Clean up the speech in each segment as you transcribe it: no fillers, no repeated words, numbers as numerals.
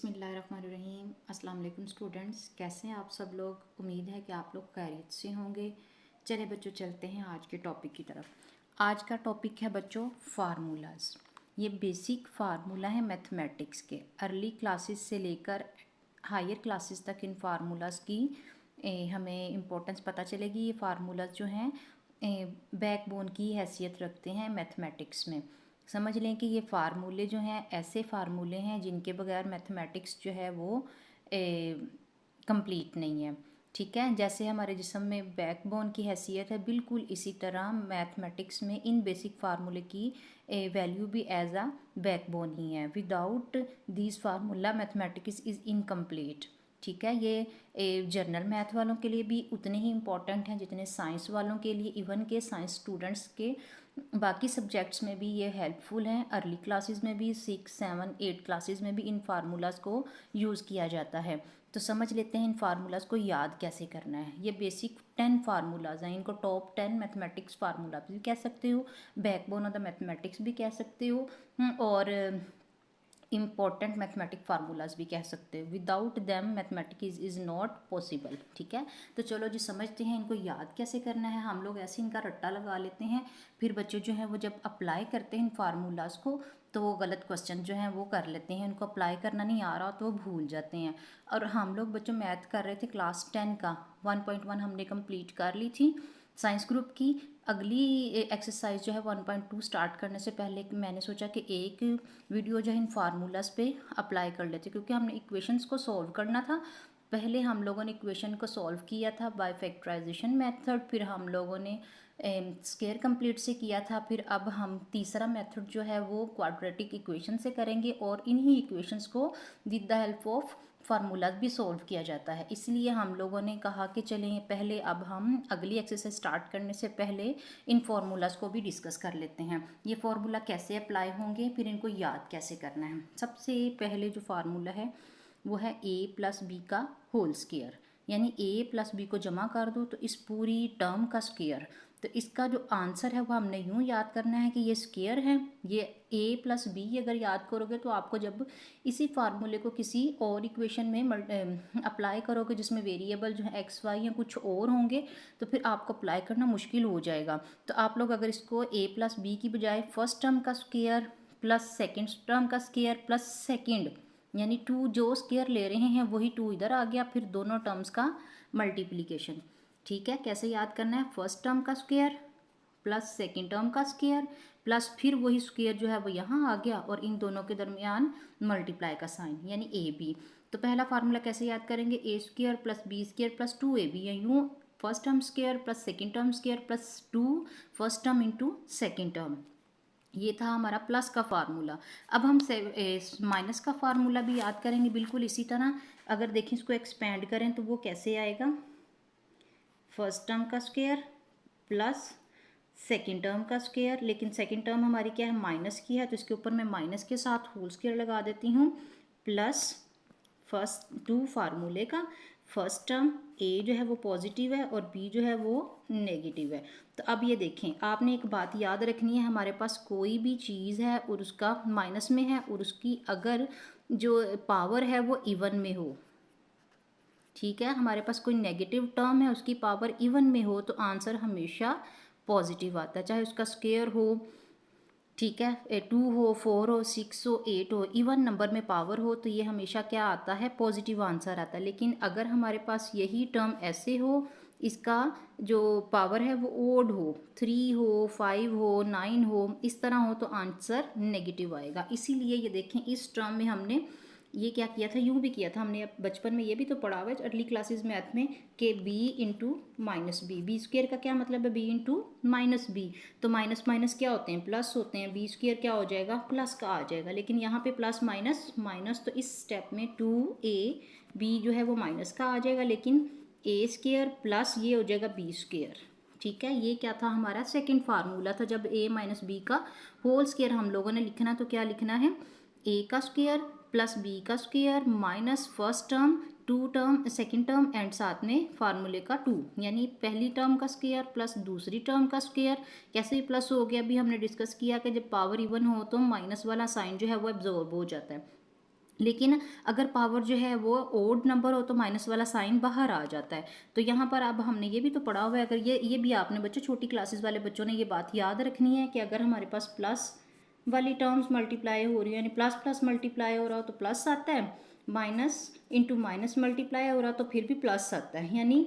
बिस्मिल्लाहिर्रहमानिर्रहीम। अस्सलाम वालेकुम स्टूडेंट्स, कैसे हैं आप सब लोग। उम्मीद है कि आप लोग खैरियत से होंगे। चले बच्चों, चलते हैं आज के टॉपिक की तरफ। आज का टॉपिक है बच्चों फार्मूलाज। ये बेसिक फार्मूला है मैथमेटिक्स के। अर्ली क्लासेस से लेकर हायर क्लासेस तक इन फार्मूलाज की हमें इम्पोर्टेंस पता चलेगी। ये फार्मूलाज जो हैं बैकबोन की हैसियत रखते हैं मैथमेटिक्स में। समझ लें कि ये फार्मूले जो हैं ऐसे फार्मूले हैं जिनके बगैर मैथमेटिक्स जो है वो कंप्लीट नहीं है। ठीक है, जैसे हमारे जिस्म में बैकबोन की हैसियत है, बिल्कुल इसी तरह मैथमेटिक्स में इन बेसिक फार्मूले की वैल्यू भी एज अ बैकबोन ही है। Without this formula mathematics is incomplete. ठीक है, ये जर्नल मैथ वालों के लिए भी उतने ही इम्पॉर्टेंट हैं जितने साइंस वालों के लिए। इवन के साइंस स्टूडेंट्स के बाकी सब्जेक्ट्स में भी ये हेल्पफुल हैं। अर्ली क्लासेस में भी 6, 7, 8 क्लासेस में भी इन फार्मूलाज को यूज़ किया जाता है। तो समझ लेते हैं इन फार्मूलाज को याद कैसे करना है। ये बेसिक 10 फार्मूलाज हैं। इनको टॉप 10 मैथमेटिक्स फार्मूला भी कह सकते हो, बैकबोन ऑफ द मैथमेटिक्स भी कह सकते हो, और इम्पॉर्टेंट मैथमेटिक फार्मूलाज भी कह सकते हो। Without them mathematics is not possible. ठीक है, तो चलो जी समझते हैं इनको याद कैसे करना है। हम लोग ऐसे इनका रट्टा लगा लेते हैं, फिर बच्चे जो हैं वो जब अप्लाई करते हैं इन फार्मूलाज को तो वो गलत क्वेश्चन जो हैं वो कर लेते हैं। इनको अप्लाई करना नहीं आ रहा तो वो भूल जाते हैं। और हम लोग बच्चों मैथ कर रहे थे क्लास 10 का 1.1 हमने कंप्लीट कर ली थी साइंस ग्रुप की। अगली एक्सरसाइज जो है 1.2 स्टार्ट करने से पहले मैंने सोचा कि एक वीडियो जो है इन फार्मूलाज पे अप्लाई कर लेते, क्योंकि हमने इक्वेशंस को सॉल्व करना था। पहले हम लोगों ने इक्वेशन को सॉल्व किया था बाय फैक्टराइजेशन मेथड, फिर हम लोगों ने स्क्वायर कंप्लीट से किया था, फिर अब हम तीसरा मेथड जो है वो क्वाड्रेटिक इक्वेशन से करेंगे, और इन्हीं इक्वेशंस को with the help of formulas भी सॉल्व किया जाता है। इसलिए हम लोगों ने कहा कि चलें पहले अब हम अगली एक्सरसाइज स्टार्ट करने से पहले इन फार्मूलाज को भी डिस्कस कर लेते हैं। ये फार्मूला कैसे अप्लाई होंगे, फिर इनको याद कैसे करना है। सबसे पहले जो फार्मूला है वो है a प्लस बी का होल स्क्वायर, यानी a प्लस बी को जमा कर दो तो इस पूरी टर्म का स्क्वायर। तो इसका जो आंसर है वो हमने यूँ याद करना है कि ये स्क्वायर है, ये a प्लस बी अगर याद करोगे तो आपको जब इसी फार्मूले को किसी और इक्वेशन में अप्लाई करोगे जिसमें वेरिएबल जो है एक्स वाई या कुछ और होंगे तो फिर आपको अप्लाई करना मुश्किल हो जाएगा। तो आप लोग अगर इसको a प्लस बी की बजाय फर्स्ट टर्म का स्क्वायर प्लस सेकेंड टर्म का स्क्वायर प्लस सेकेंड, यानी 2 जो स्क्वायर ले रहे हैं वही 2 इधर आ गया, फिर दोनों टर्म्स का मल्टीप्लिकेशन। ठीक है, कैसे याद करना है, फर्स्ट टर्म का स्क्वायर प्लस सेकेंड टर्म का स्क्वायर प्लस फिर वही स्क्वायर जो है वो यहाँ आ गया और इन दोनों के दरमियान मल्टीप्लाई का साइन, यानी ए बी। तो पहला फार्मूला कैसे याद करेंगे, A square plus B square plus 2ab, या यूँ first term square plus second term square plus 2 first term into second term. ये था हमारा प्लस का फार्मूला। अब हम माइनस का फार्मूला भी याद करेंगे बिल्कुल इसी तरह। अगर देखें इसको एक्सपेंड करें तो वो कैसे आएगा, फर्स्ट टर्म का स्क्वायर प्लस सेकेंड टर्म का स्क्वायर, लेकिन सेकेंड टर्म हमारी क्या है माइनस की है तो इसके ऊपर मैं माइनस के साथ होल स्क्वायर लगा देती हूँ, प्लस फर्स्ट 2 फार्मूले का फर्स्ट टर्म ए जो है वो पॉजिटिव है और बी जो है वो नेगेटिव है। तो अब ये देखें, आपने एक बात याद रखनी है, हमारे पास कोई भी चीज़ है और उसका माइनस में है और उसकी अगर जो पावर है वो इवन में हो, ठीक है, हमारे पास कोई नेगेटिव टर्म है उसकी पावर इवन में हो तो आंसर हमेशा पॉजिटिव आता है, चाहे उसका स्क्वायर हो, ठीक है, 2 हो, 4 हो, 6 हो, 8 हो, इवन नंबर में पावर हो तो ये हमेशा क्या आता है, पॉजिटिव आंसर आता है। लेकिन अगर हमारे पास यही टर्म ऐसे हो, इसका जो पावर है वो ओड हो, 3 हो, 5 हो, 9 हो, इस तरह हो तो आंसर नेगेटिव आएगा। इसीलिए ये देखें इस टर्म में हमने ये क्या किया था, यूँ भी किया था हमने, बचपन में ये भी तो पढ़ा हुआ है अर्ली क्लासेस मैथ में कि b into minus B, B square का क्या मतलब है, b इंटू माइनस बी। तो माइनस माइनस क्या होते हैं, प्लस होते हैं, बी स्क्वायर क्या हो जाएगा, प्लस का आ जाएगा। लेकिन यहाँ पे प्लस माइनस माइनस, तो इस स्टेप में 2ab जो है वो माइनस का आ जाएगा, लेकिन ए स्क्वायर प्लस ये हो जाएगा बी स्क्वायर। ठीक है, ये क्या था हमारा सेकंड फार्मूला था। जब a माइनस बी का होल स्क्वायर हम लोगों ने लिखना तो क्या लिखना है, a का स्क्वायर प्लस बी का square minus first term 2 term second term and साथ में फार्मूले का 2, यानी पहली टर्म का स्क्वायर प्लस दूसरी टर्म का स्क्वायर। कैसे प्लस हो गया, अभी हमने डिस्कस किया कि जब पावर इवन हो तो माइनस वाला साइन जो है वो एब्जॉर्ब हो जाता है। लेकिन अगर पावर जो है वो ओड नंबर हो तो माइनस वाला साइन बाहर आ जाता है। तो यहाँ पर अब हमने ये भी तो पढ़ा हुआ है, अगर ये भी आपने बच्चों छोटी क्लासेस वाले बच्चों ने ये बात याद रखनी है कि अगर हमारे पास प्लस वाली टर्म्स मल्टीप्लाई हो रही है, यानी प्लस प्लस मल्टीप्लाई हो रहा हो तो प्लस आता है, माइनस इंटू माइनस मल्टीप्लाई हो रहा तो फिर भी प्लस आता है। यानी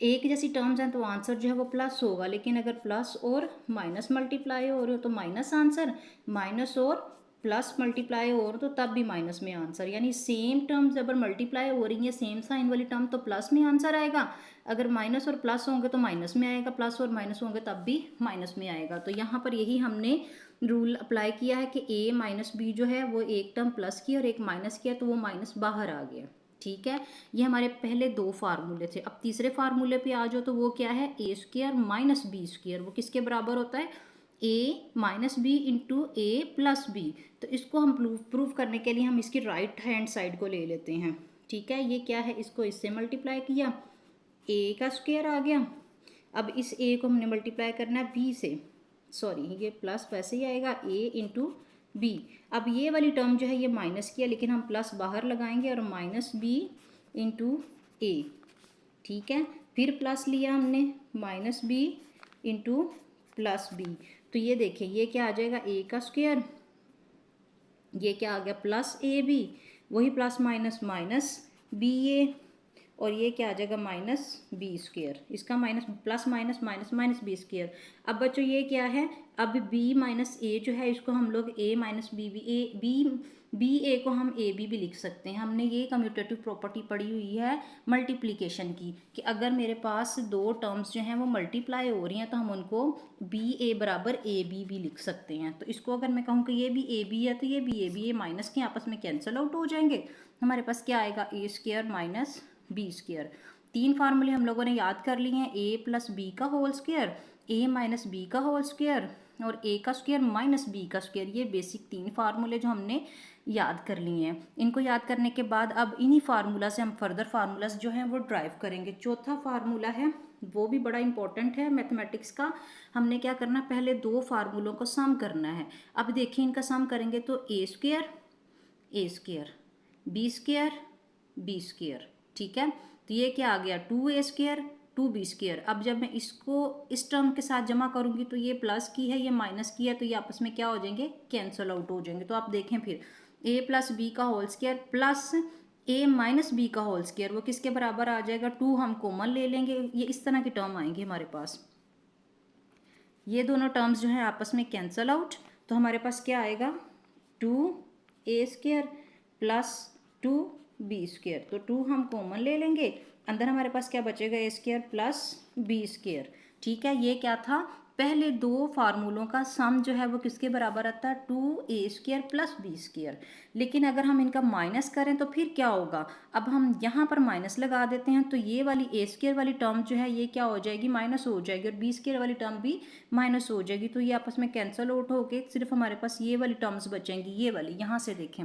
एक जैसी टर्म्स हैं तो आंसर जो है वो प्लस होगा, लेकिन अगर प्लस और माइनस मल्टीप्लाई हो रहे हो तो माइनस आंसर, माइनस और प्लस मल्टीप्लाई हो रहा तो तब भी माइनस में आंसर। यानी सेम टर्म्स अगर मल्टीप्लाई हो रही है सेम साइन वाली टर्म तो प्लस में आंसर आएगा, अगर माइनस और प्लस होंगे तो माइनस में आएगा, प्लस और माइनस होंगे तब भी माइनस में आएगा। तो यहाँ पर यही हमने रूल अप्लाई किया है कि ए माइनस बी जो है वो एक टर्म प्लस की और एक माइनस किया तो वो माइनस बाहर आ गया। ठीक है, ये हमारे पहले दो फार्मूले थे। अब तीसरे फार्मूले पे आ जाओ तो वो क्या है, A square minus B square, वो किसके बराबर होता है, ए माइनस बी इंटू ए प्लस बी। तो इसको हम प्रूव करने के लिए हम इसकी राइट हैंड साइड को ले लेते हैं। ठीक है, ये क्या है, इसको इससे मल्टीप्लाई किया, ए का स्क्वायर आ गया। अब इस ए को हमने मल्टीप्लाई करना है बी से, सॉरी ये प्लस वैसे ही आएगा ए इंटू बी। अब ये वाली टर्म जो है ये माइनस किया, लेकिन हम प्लस बाहर लगाएंगे और माइनस बी इंटू ए। ठीक है, फिर प्लस लिया हमने, minus B into plus B. तो ये देखिए ये क्या आ जाएगा, ए का स्क्वायर, ये क्या आ गया प्लस ए बी, वही plus minus minus B A, और ये क्या आ जाएगा माइनस बी स्क्वायर, इसका minus plus minus minus minus B square. अब बच्चों ये क्या है, अब बी माइनस ए जो है इसको हम लोग A minus B B A B A को हम ए बी भी लिख सकते हैं। हमने ये कम्यूटेटिव प्रॉपर्टी पढ़ी हुई है मल्टीप्लिकेशन की, कि अगर मेरे पास दो टर्म्स जो हैं वो मल्टीप्लाई हो रही हैं तो हम उनको बी ए बराबर ए बी भी लिख सकते हैं। तो इसको अगर मैं कहूँ कि ये भी ए बी है तो ये भी ए बी, ये माइनस के आपस में कैंसिल आउट हो जाएंगे, हमारे पास क्या आएगा, ए स्क्वायर माइनस बी स्क्वायर। तीन फार्मूले हम लोगों ने याद कर लिए हैं, ए प्लस बी का होल स्क्वायर, ए माइनस बी का होल स्क्वायर और ए का स्क्वायर माइनस बी का स्क्वायर। ये बेसिक तीन फार्मूले जो हमने याद कर लिए हैं। इनको याद करने के बाद अब इन्हीं फार्मूला से हम फर्दर फार्मूलाज जो हैं वो ड्राइव करेंगे। चौथा फार्मूला है वो भी बड़ा इंपॉर्टेंट है मैथमेटिक्स का। हमने क्या करना, पहले दो फार्मूलों को सम करना है। अब देखिए इनका सम करेंगे तो A square B square B square. ठीक है, तो ये क्या आ गया, two A square two B square. अब जब मैं इसको इस टर्म के साथ जमा करूंगी तो ये प्लस की है ये माइनस की है, तो ये आपस में क्या हो जाएंगे, कैंसल आउट हो जाएंगे। तो आप देखें फिर ए प्लस बी का होल स्क्वायर प्लस ए माइनस बी का होल स्क्वायर, वो किसके बराबर आ जाएगा, टू हम कॉमन ले लेंगे, ये इस तरह की टर्म आएंगे हमारे पास। ये दोनों टर्म्स जो है आपस में कैंसल आउट, तो हमारे पास क्या आएगा, two A square plus two B square. तो टू हम कॉमन ले लेंगे, अंदर हमारे पास क्या बचेगा, A square plus B square. ठीक है, ये क्या था, पहले दो फार्मूलों का सम जो है वो किसके बराबर आता है, two A square plus B square. लेकिन अगर हम इनका माइनस करें तो फिर क्या होगा, अब हम यहाँ पर माइनस लगा देते हैं तो ये वाली ए स्क्वायर वाली टर्म जो है ये क्या हो जाएगी, माइनस हो जाएगी, और बी स्क्वायर वाली टर्म भी माइनस हो जाएगी। तो ये आपस में कैंसिल आउट होके सिर्फ हमारे पास ये वाली टर्म्स बचेंगी, ये वाली। यहाँ से देखें,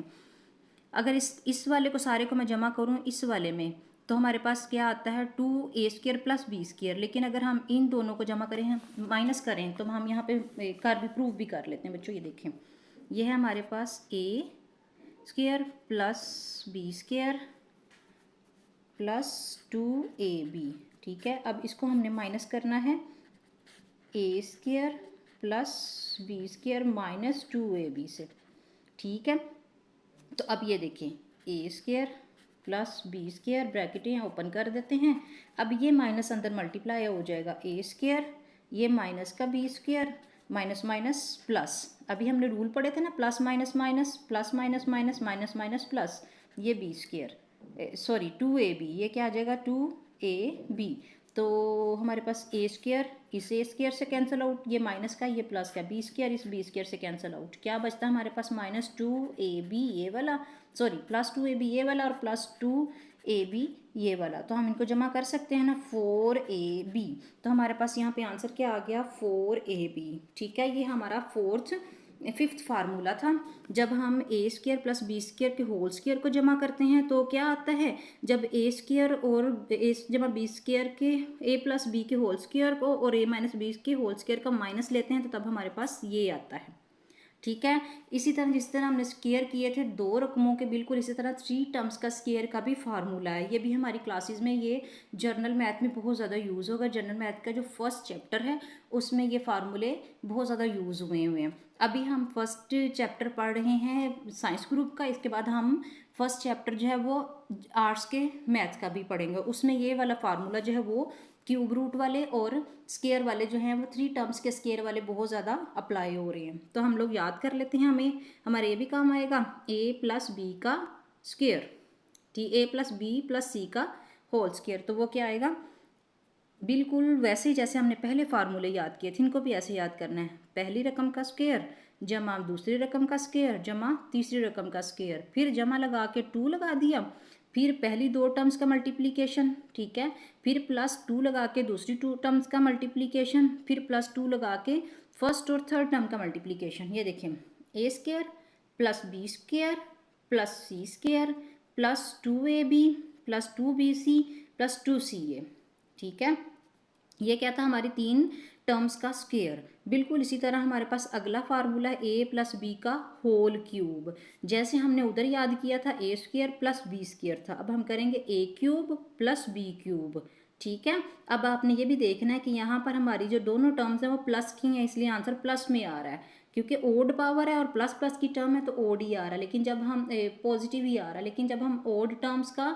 अगर इस वाले को सारे को मैं जमा करूँ इस वाले में तो हमारे पास क्या आता है, two A square plus B square. लेकिन अगर हम इन दोनों को जमा करें माइनस करें तो हम यहाँ पे कर भी प्रूव भी कर लेते हैं बच्चों। ये देखें, ये है हमारे पास A square plus B square plus two A B. ठीक है, अब इसको हमने माइनस करना है, A square plus B square minus two A B से। ठीक है, तो अब ये देखें, A square plus B square, ब्रैकेटें यहाँ ओपन कर देते हैं। अब ये माइनस अंदर मल्टीप्लाई हो जाएगा, ए स्क्वायर ये माइनस का B square minus minus plus. अभी हमने रूल पढ़े थे ना, plus minus minus plus minus minus minus minus plus, ये B square sorry two A B, ये क्या आ जाएगा, टू ए बी। तो हमारे पास ए स्क्वायर इस ए स्क्वायर से कैंसिल आउट, ये माइनस का ये प्लस का, बी स्क्वायर इस बी स्क्वायर से कैंसिल आउट, क्या बचता है हमारे पास, माइनस टू ए बी ये वाला, sorry plus two A B ये वाला और प्लस टू ए बी ये वाला। तो हम इनको जमा कर सकते हैं ना, फोर ए बी। तो हमारे पास यहाँ पे आंसर क्या आ गया, फोर ए बी। ठीक है, ये हमारा फिफ्थ फार्मूला था। जब हम ए स्क्वायर प्लस बी स्क्वायर के होल स्क्वायर को जमा करते हैं तो क्या आता है, जब ए स्क्वायर और ए जमा बी स्क्वायर के ए प्लस बी के होल स्क्वायर को और ए माइनस बी के होल स्क्वायर का माइनस लेते हैं तो तब हमारे पास ये आता है। ठीक है। इसी तरह जिस तरह हमने स्केयर किए थे 2 रकमों के, बिल्कुल इसी तरह 3 टर्म्स का स्केयर का भी फार्मूला है। ये भी हमारी क्लासेस में, ये जनरल मैथ में बहुत ज़्यादा यूज़ होगा। जनरल मैथ का जो फर्स्ट चैप्टर है उसमें ये फार्मूले बहुत ज़्यादा यूज़ हुए हैं। अभी हम फर्स्ट चैप्टर पढ़ रहे हैं साइंस ग्रुप का, इसके बाद हम फर्स्ट चैप्टर जो है वो आर्ट्स के मैथ का भी पढ़ेंगे। उसमें ये वाला फार्मूला जो है वो क्यूब रूट वाले और स्केयर वाले जो हैं वो 3 टर्म्स के स्केयर वाले बहुत ज़्यादा अप्लाई हो रहे हैं। तो हम लोग याद कर लेते हैं, हमें हमारे ये भी काम आएगा a प्लस बी का square, a plus B plus C का होल स्केयर। तो वो क्या आएगा, बिल्कुल वैसे ही जैसे हमने पहले फार्मूले याद किए थे, इनको भी ऐसे याद करना है। पहली रकम का स्केयर जमा दूसरी रकम का स्केयर जमा तीसरी रकम का स्केयर, फिर जमा लगा के 2 लगा दिया, फिर पहली 2 टर्म्स का मल्टीप्लिकेशन, ठीक है, फिर प्लस 2 लगा के दूसरी 2 टर्म्स का मल्टीप्लिकेशन, फिर प्लस 2 लगा के फर्स्ट और थर्ड टर्म का मल्टीप्लिकेशन। ये देखें, A square plus B square plus C square plus 2ab plus 2bc plus 2ca, ठीक है। ये क्या था, हमारी 3 टर्म्स का स्क्वायर। बिल्कुल इसी तरह हमारे पास अगला फार्मूला है a प्लस बी का होल क्यूब। जैसे हमने उधर याद किया था a square plus B square था, अब हम करेंगे a cube plus B cube, ठीक है। अब आपने ये भी देखना है कि यहाँ पर हमारी जो दोनों टर्म्स हैं वो प्लस की हैं, इसलिए आंसर प्लस में आ रहा है, क्योंकि ओड पावर है और प्लस प्लस की टर्म है तो ओड ही आ रहा है। लेकिन जब हम पॉजिटिव ही आ रहा है, लेकिन जब हम ओड टर्म्स का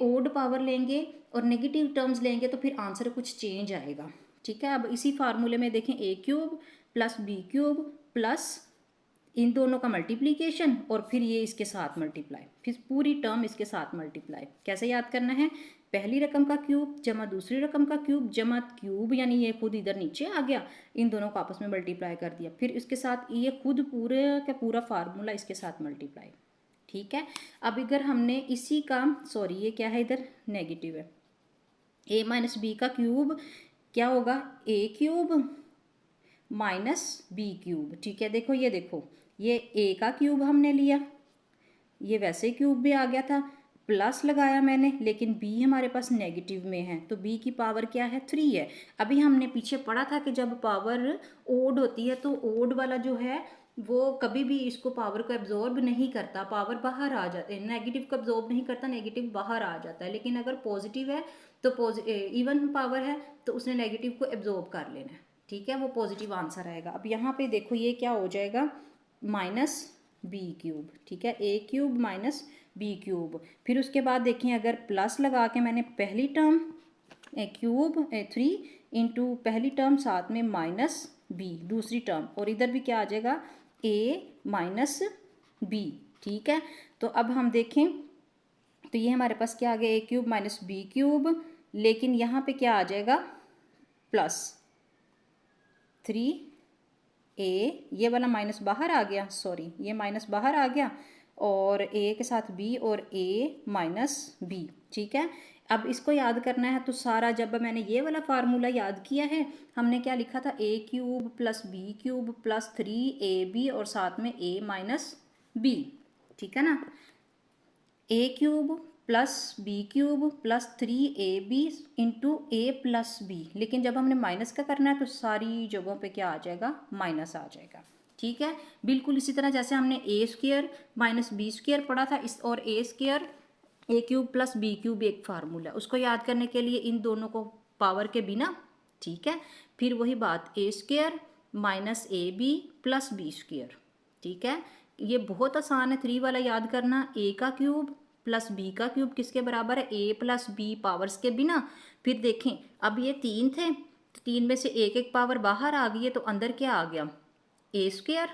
ओड पावर लेंगे और नेगेटिव टर्म्स लेंगे तो फिर आंसर कुछ चेंज आएगा, ठीक है। अब इसी फार्मूले में देखें, a cube plus B cube plus इन दोनों का मल्टीप्लिकेशन और फिर ये इसके साथ मल्टीप्लाई, फिर पूरी टर्म इसके साथ मल्टीप्लाई। कैसे याद करना है, पहली रकम का क्यूब जमा दूसरी रकम का क्यूब जमा क्यूब, यानी ये खुद इधर नीचे आ गया, इन दोनों को आपस में मल्टीप्लाई कर दिया, फिर इसके साथ ये खुद पूरे का पूरा फार्मूला इसके साथ मल्टीप्लाई, ठीक है। अब अगर हमने इसी का, सॉरी ये क्या है इधर नेगेटिव है, a माइनस बी का क्यूब क्या होगा, a cube minus B cube, ठीक है। देखो ये देखो, ये a का क्यूब हमने लिया, ये वैसे क्यूब भी आ गया था, प्लस लगाया मैंने, लेकिन b हमारे पास नेगेटिव में है तो b की पावर क्या है, 3 है। अभी हमने पीछे पढ़ा था कि जब पावर ओड होती है तो ओड वाला जो है वो कभी भी इसको पावर को एब्जॉर्ब नहीं करता, पावर बाहर आ जाता है, नेगेटिव को एब्जॉर्ब नहीं करता, नेगेटिव बाहर आ जाता है। लेकिन अगर पॉजिटिव है तो इवन पावर है तो उसने नेगेटिव को एब्जॉर्ब कर लेना है, ठीक है, वो पॉजिटिव आंसर आएगा। अब यहाँ पे देखो ये क्या हो जाएगा, माइनस बी क्यूब, ठीक है, a cube minus B cube. फिर उसके बाद देखें, अगर प्लस लगा के मैंने पहली टर्म क्यूब 3 इंटू पहली टर्म साथ में माइनस बी दूसरी टर्म, और इधर भी क्या आ जाएगा, a माइनस बी, ठीक है। तो अब हम देखें तो ये हमारे पास क्या आ गया, a cube minus B cube, लेकिन यहाँ पे क्या आ जाएगा, प्लस 3a, ये वाला माइनस बाहर आ गया, सॉरी ये माइनस बाहर आ गया, और a के साथ b और a माइनस b, ठीक है। अब इसको याद करना है तो सारा, जब मैंने ये वाला फार्मूला याद किया है, हमने क्या लिखा था, a cube plus B cube plus 3ab और साथ में a माइनस b, ठीक है ना, a cube plus B cube plus 3ab into a plus B. लेकिन जब हमने माइनस का करना है तो सारी जगहों पे क्या आ जाएगा, माइनस आ जाएगा, ठीक है। बिल्कुल इसी तरह जैसे हमने a square minus B square पढ़ा था, इस और a square a cube plus B cube एक फार्मूला, उसको याद करने के लिए इन दोनों को पावर के बिना, ठीक है। फिर वही बात, a square minus A B plus B square, ठीक है। ये बहुत आसान है 3 वाला याद करना, a का क्यूब प्लस बी का क्यूब किसके बराबर है, a प्लस बी पावर्स के बिना। फिर देखें, अब ये 3 थे तो 3 में से एक एक पावर बाहर आ गई है तो अंदर क्या आ गया, a square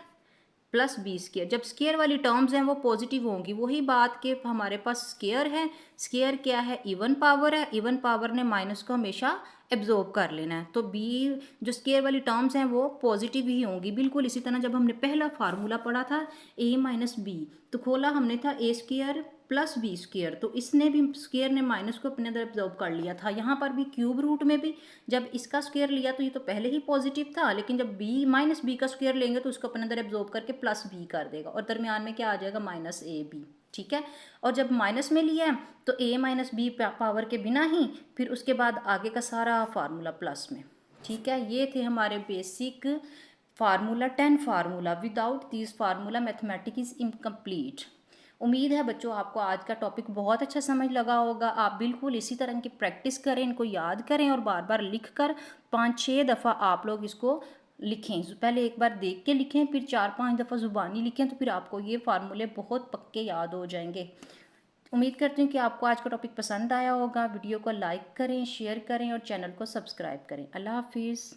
plus B square. जब स्क्वायर वाली टर्म्स हैं वो पॉजिटिव होंगी, वही बात कि हमारे पास स्क्वायर है, स्क्वायर क्या है, इवन पावर है, इवन पावर ने माइनस को हमेशा एब्जॉर्ब कर लेना है, तो बी जो स्क्वायर वाली टर्म्स हैं वो पॉजिटिव ही होंगी। बिल्कुल इसी तरह जब हमने पहला फार्मूला पढ़ा था a माइनस बी, तो खोला हमने था a square plus B square, तो इसने भी स्क्वायर ने माइनस को अपने अंदर एब्जॉर्ब कर लिया था। यहाँ पर भी क्यूब रूट में भी जब इसका स्क्वायर लिया तो ये तो पहले ही पॉजिटिव था, लेकिन जब बी माइनस बी का स्क्वायर लेंगे तो उसको अपने अंदर एब्जॉर्ब करके प्लस बी कर देगा, और दरमियान में क्या आ जाएगा, माइनस ए बी, ठीक है। और जब माइनस में लिया है तो a माइनस बी पावर के बिना ही, फिर उसके बाद आगे का सारा फार्मूला प्लस में, ठीक है। ये थे हमारे basic formula 10 formula, without this formula mathematic is incomplete. उम्मीद है बच्चों आपको आज का टॉपिक बहुत अच्छा समझ लगा होगा। आप बिल्कुल इसी तरह की प्रैक्टिस करें, इनको याद करें और बार बार लिख कर 5-6 दफ़ा आप लोग इसको लिखें। पहले एक बार देख के लिखें, फिर 4-5 दफ़ा ज़ुबानी लिखें, तो फिर आपको ये फार्मूले बहुत पक्के याद हो जाएंगे। उम्मीद करती हूँ कि आपको आज का टॉपिक पसंद आया होगा। वीडियो को लाइक करें, शेयर करें और चैनल को सब्सक्राइब करें। अल्लाह हाफिज़।